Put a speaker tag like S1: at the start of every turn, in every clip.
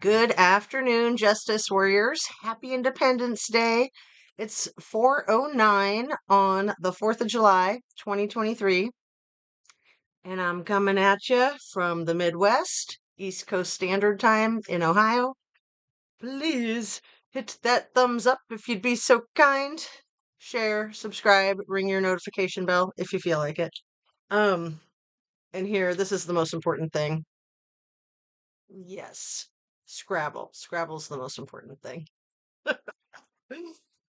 S1: Good afternoon, Justice Warriors. Happy Independence Day. It's 4:09 on the 4th of July, 2023, and I'm coming at you from the Midwest, East Coast Standard Time in Ohio. Please hit that thumbs up if you'd be so kind. Share, subscribe, ring your notification bell if you feel like it. Um, and here, this is the most important thing. Yes, Scrabble. Scrabble's the most important thing.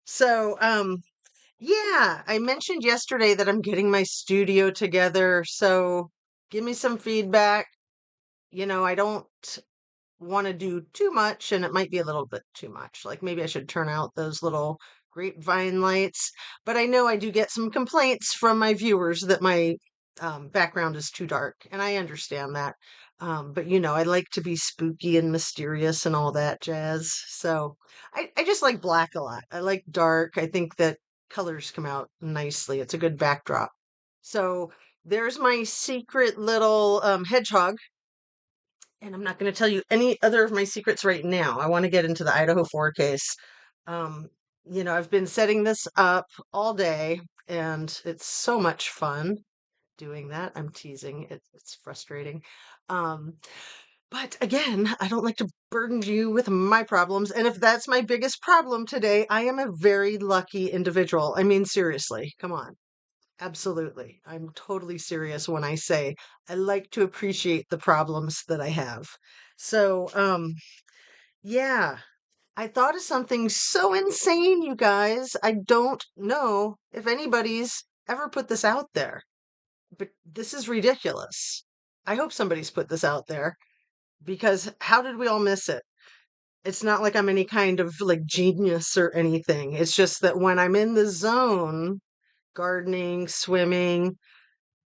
S1: So, yeah, I mentioned yesterday that I'm getting my studio together. So give me some feedback. I don't want to do too much, and it might be a little bit too much. Like maybe I should turn out those little grapevine lights. But I know I do get some complaints from my viewers that my background is too dark, and I understand that. But I like to be spooky and mysterious and all that jazz. So I just like black a lot. I like dark. I think that colors come out nicely. It's a good backdrop. So there's my secret little hedgehog, and I'm not going to tell you any other of my secrets right now. I want to get into the Idaho 4 case. Um, I've been setting this up all day, and it's so much fun doing that. I'm teasing. It's frustrating. Um, but again, I don't like to burden you with my problems. And if that's my biggest problem today, I am a very lucky individual. I mean, seriously, come on. Absolutely. I'm totally serious when I say I like to appreciate the problems that I have. So, yeah, I thought of something so insane, you guys. I don't know if anybody's ever put this out there, but this is ridiculous. I hope somebody's put this out there because how did we all miss it? It's not like I'm any kind of like genius or anything. It's just that when I'm in the zone, gardening, swimming,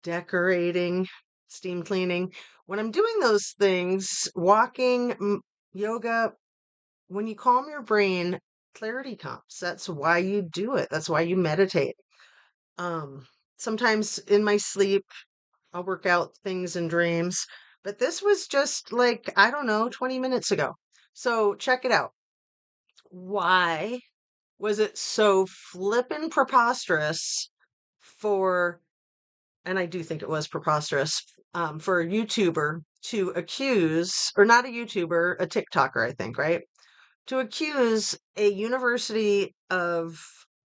S1: decorating, steam cleaning. When I'm doing those things, walking, yoga, when you calm your brain, clarity comes. That's why you do it. That's why you meditate. Um, Sometimes in my sleep, I'll work out things in dreams, but this was just like, I don't know, 20 minutes ago. So check it out. Why was it so flippin' preposterous for and I do think it was preposterous for a YouTuber to accuse, or not a YouTuber, a TikToker, I think, right? To accuse a University of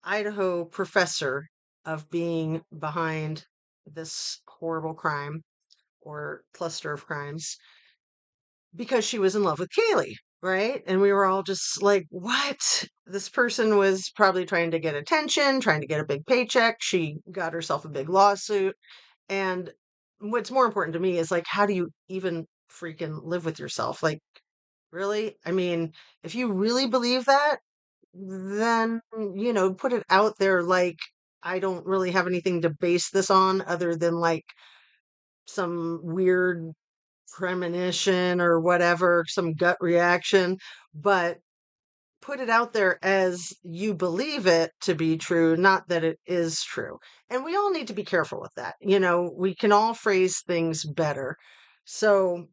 S1: Idaho professor of being behind this horrible crime or cluster of crimes because she was in love with Kaylee, right? And we were all just like, what? This person was probably trying to get attention, trying to get a big paycheck. She got herself a big lawsuit. And what's more important to me is like, how do you even freaking live with yourself? Like, really? I mean, if you really believe that, then, put it out there like, I don't really have anything to base this on other than like some weird premonition or whatever, some gut reaction, but put it out there as you believe it to be true, not that it is true. And we all need to be careful with that. We can all phrase things better. So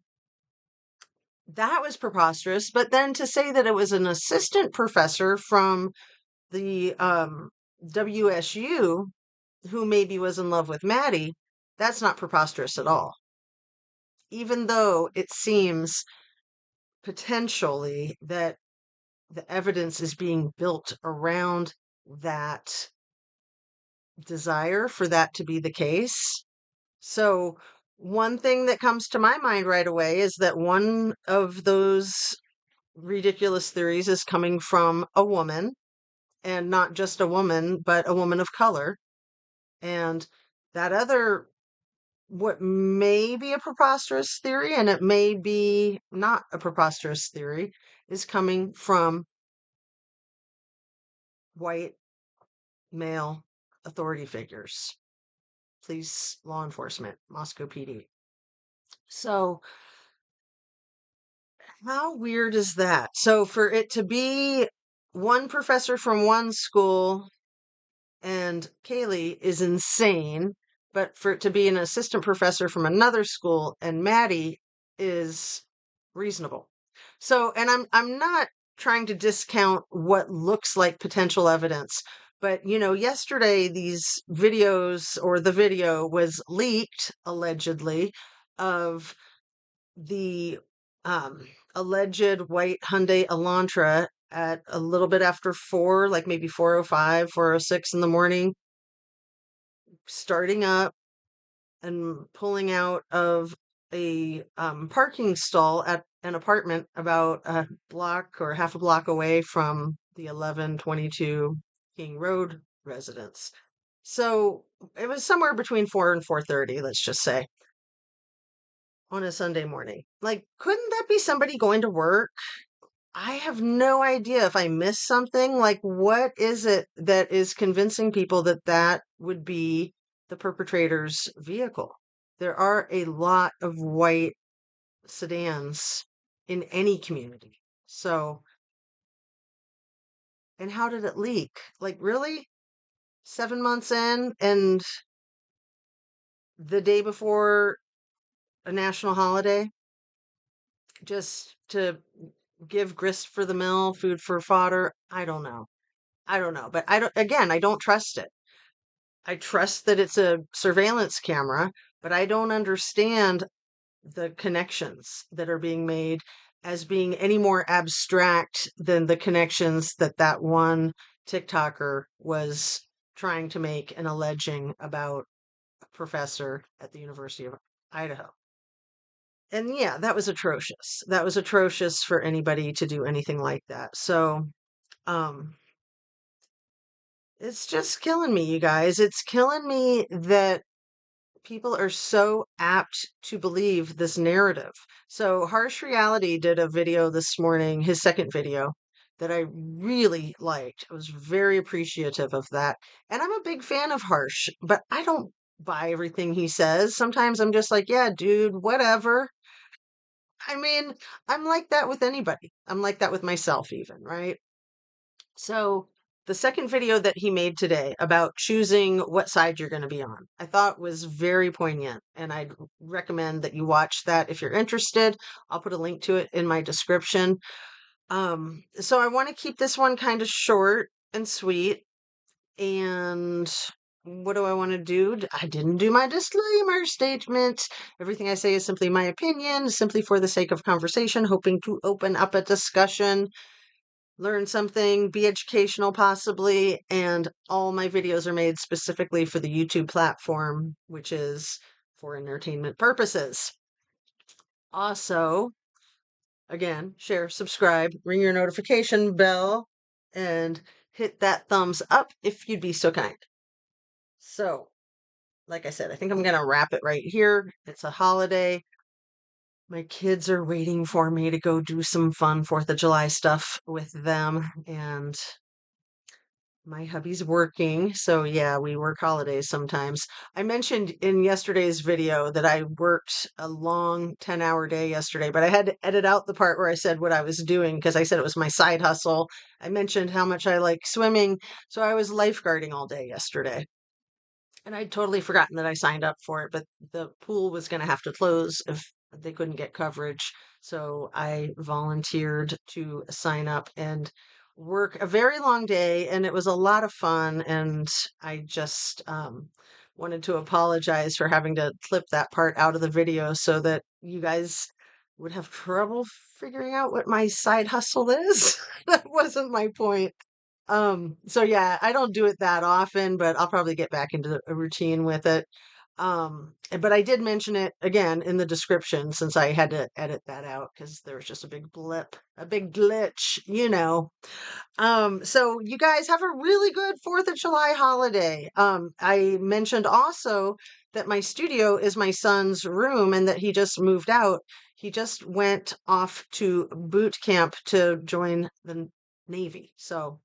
S1: that was preposterous. But then to say that it was an assistant professor from the WSU who maybe was in love with Maddie, that's not preposterous at all. Even though it seems potentially that the evidence is being built around that desire for that to be the case. So, one thing that comes to my mind right away is that one of those ridiculous theories is coming from a woman, and not just a woman, but a woman of color. And that other, what may be a preposterous theory, and it may be not a preposterous theory, is coming from white male authority figures, police, law enforcement, Moscow PD. So, how weird is that? So, for it to be one professor from one school and Kaylee is insane, but for it to be an assistant professor from another school and Maddie is reasonable. So, and I'm not trying to discount what looks like potential evidence, but yesterday these videos or the video was leaked allegedly of the um alleged white Hyundai Elantra at a little bit after 4, like maybe 4:05, 4:06 in the morning, starting up and pulling out of a parking stall at an apartment about a block or half a block away from the 1122 King Road residence. So it was somewhere between 4 and 4:30, let's just say, on a Sunday morning. Like, couldn't that be somebody going to work? I have no idea if I missed something. Like, what is it that is convincing people that that would be the perpetrator's vehicle? There are a lot of white sedans in any community. So, and how did it leak? Like, really? 7 months in, and the day before a national holiday, just to give grist for the mill, food for fodder? I don't know. I don't know. But again, I don't trust it. I trust that it's a surveillance camera, but I don't understand the connections that are being made as being any more abstract than the connections that that one TikToker was trying to make and alleging about a professor at the University of Idaho. And yeah, that was atrocious. That was atrocious for anybody to do anything like that. So, um, it's just killing me, you guys. It's killing me that people are so apt to believe this narrative. So, Harsh Reality did a video this morning, his second video, that I really liked. I was very appreciative of that. And I'm a big fan of Harsh, but I don't buy everything he says. Sometimes I'm just like, yeah, dude, whatever. I mean, I'm like that with anybody. I'm like that with myself, even, right? So, the second video that he made today about choosing what side you're going to be on, I thought was very poignant. And I'd recommend that you watch that if you're interested. I'll put a link to it in my description. So, I want to keep this one kind of short and sweet. And what do I want to do? I didn't do my disclaimer statement. Everything I say is simply my opinion, simply for the sake of conversation, hoping to open up a discussion, learn something, be educational possibly, and all my videos are made specifically for the YouTube platform, which is for entertainment purposes. Also, again, share, subscribe, ring your notification bell, and hit that thumbs up if you'd be so kind. So, like I said, I think I'm going to wrap it right here. It's a holiday. My kids are waiting for me to go do some fun 4th of July stuff with them, and my hubby's working, so yeah, we work holidays sometimes. I mentioned in yesterday's video that I worked a long 10-hour day yesterday, but I had to edit out the part where I said what I was doing because I said it was my side hustle. I mentioned how much I like swimming, so I was lifeguarding all day yesterday. And I'd totally forgotten that I signed up for it, but the pool was going to have to close if they couldn't get coverage. So I volunteered to sign up and work a very long day, and it was a lot of fun. And I just wanted to apologize for having to clip that part out of the video so that you guys would have trouble figuring out what my side hustle is. That wasn't my point. So yeah, I don't do it that often, but I'll probably get back into a routine with it. But I did mention it again in the description since I had to edit that out because there was just a big blip, a big glitch. So you guys have a really good 4th of July holiday. I mentioned also that my studio is my son's room and that he just moved out. He just went off to boot camp to join the Navy. So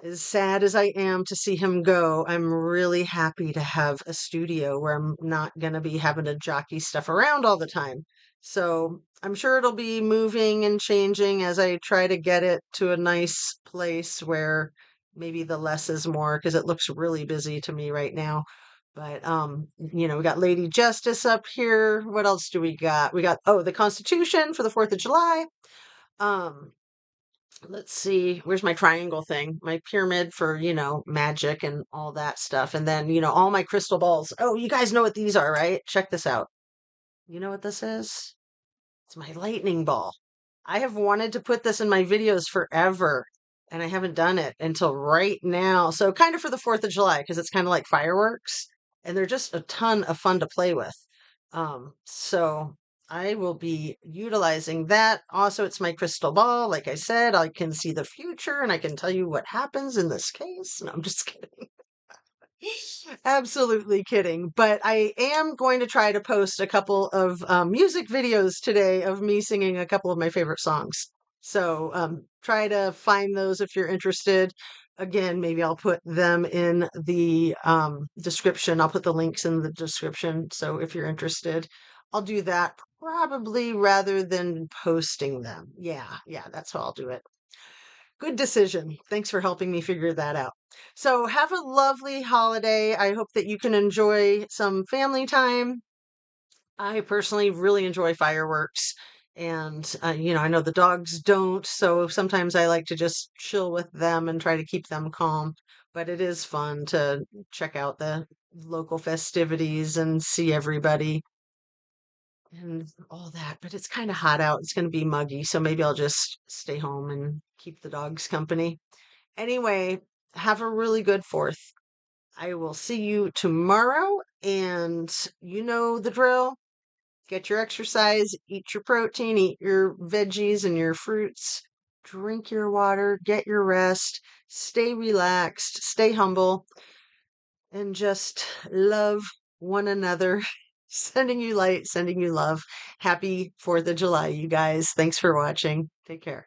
S1: as sad as I am to see him go, I'm really happy to have a studio where I'm not going to be having to jockey stuff around all the time. So I'm sure it'll be moving and changing as I try to get it to a nice place where maybe the less is more because it looks really busy to me right now. But we got Lady Justice up here. What else do we got? We got the Constitution for the 4th of July. Um, let's see, where's my triangle thing? My pyramid for, magic and all that stuff. And then, all my crystal balls. Oh, you guys know what these are, right? Check this out. You know what this is? It's my lightning ball. I have wanted to put this in my videos forever, and I haven't done it until right now. So, kind of for the 4th of July, because it's kind of like fireworks, and they're just a ton of fun to play with. So I will be utilizing that. Also, it's my crystal ball. Like I said, I can see the future and I can tell you what happens in this case. No, I'm just kidding. Absolutely kidding. But I am going to try to post a couple of music videos today of me singing a couple of my favorite songs. So try to find those if you're interested. Again, maybe I'll put them in the description. I'll put the links in the description. So if you're interested, I'll do that probably rather than posting them. Yeah, that's how I'll do it. Good decision. Thanks for helping me figure that out. So, have a lovely holiday. I hope that you can enjoy some family time. I personally really enjoy fireworks. And, I know the dogs don't. So, sometimes I like to just chill with them and try to keep them calm. But it is fun to check out the local festivities and see everybody and all that. But it's kind of hot out. It's going to be muggy. So, maybe I'll just stay home and keep the dogs company. Anyway, have a really good 4th. I will see you tomorrow, and you know the drill. Get your exercise, eat your protein, eat your veggies and your fruits, drink your water, get your rest, stay relaxed, stay humble, and just love one another. Sending you light, sending you love. Happy 4th of July, you guys. Thanks for watching. Take care.